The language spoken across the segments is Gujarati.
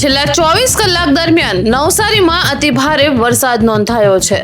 છેલ્લા 24 કલાક દરમિયાન નવસારીમાં અતિ ભારે વરસાદ નોંધાયો છે।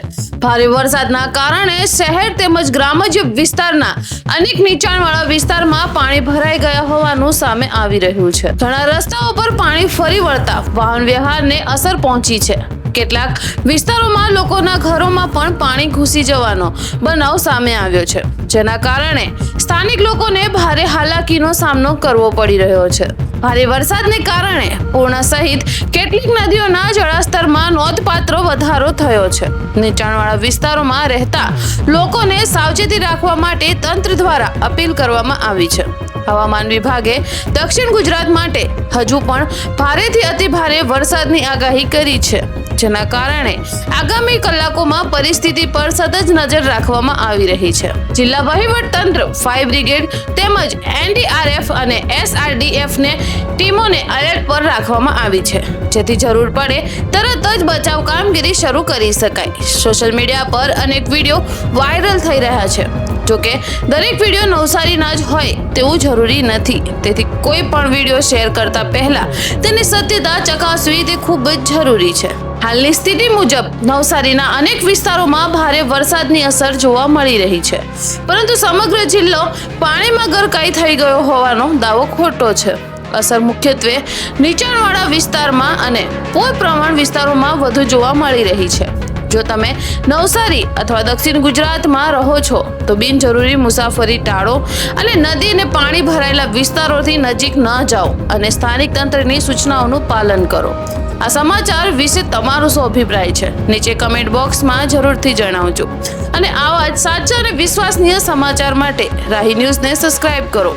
ભારે વરસાદના કારણે શહેર તેમજ ગ્રામ્ય વિસ્તારના અનેક નીચાણવાળા વિસ્તારમાં પાણી ભરાઈ ગયા હોવાનું સામે આવી રહ્યું છે। ઘણા રસ્તાઓ પર પાણી ફરી વળતા વાહન વ્યવહારને અસર પહોંચી છે। કેટલાક વિસ્તારોમાં લોકોના ઘરોમાં પણ પાણી ઘૂસી જવાનો બનાવ સામે આવ્યો છે, જેના કારણે સ્થાનિક લોકોને ભારે હાલાકીનો સામનો કરવો પડી રહ્યો છે। ભારે વરસાદને કારણે પૂર્ણા સહિત કેટલીક નદીઓના જળસ્તરમાં નોંધપાત્ર વધારો થયો છે। નીચાણવાળા વિસ્તારોમાં રહેતા લોકોને સાવચેતી રાખવા માટે તંત્ર દ્વારા અપીલ કરવામાં આવી છે। હવામાન વિભાગે દક્ષિણ ગુજરાત માટે હજુ પણ ભારેથી અતિ ભારે વરસાદની આગાહી કરી છે, જેના કારણે આગામી કલાકોમાં પરિસ્થિતિ પર સતત નજર રાખવામાં આવી રહી છે। જિલ્લા વહીવટ તંત્ર, ફાયર બ્રિગેડ તેમજ NDRF અને SRDF ને ટીમોને એલર્ટ પર રાખવામાં આવી છે, જેથી જરૂર પડે તરત જ બચાવ કામગીરી શરૂ કરી શકાય। સોશિયલ મીડિયા પર અનેક વિડીયો વાયરલ થઈ રહ્યા છે, જોકે દરેક વિડીયો નવસારીના જ હોય તેવું જરૂરી નથી, તેથી કોઈ પણ વિડીયો શેર કરતા પહેલા તેની સત્યતા ચકાસવી તે ખૂબ જ જરૂરી છે। હાલની સ્થિતિ મુજબ નવસારીના અનેક વિસ્તારોમાં ભારે વરસાદની અસર જોવા મળી રહી છે, પરંતુ સમગ્ર જિલ્લો પાણીમાં ગરકાવ થઈ ગયો હોવાનો દાવો ખોટો છે। અસર મુખ્યત્વે નીચાણવાળા વિસ્તારમાં અને પૂર પ્રવણ વિસ્તારોમાં વધુ જોવા મળી રહી છે। જો તમે નવસારી અથવા દક્ષિણ ગુજરાતમાં રહો છો તો બિનજરૂરી મુસાફરી ટાળો અને નદી અને પાણી ભરાયેલા વિસ્તારોથી નજીક ન જાઓ અને સ્થાનિક તંત્રની સૂચનાઓનું પાલન કરો। આ સમાચાર વિશે તમારો શું અભિપ્રાય છે? નીચે કમેન્ટ બોક્સમાં જરૂરથી જણાવજો અને આવા જ સાચા અને વિશ્વસનીય સમાચાર માટે રાહી ન્યૂઝને સબસ્ક્રાઇબ કરો।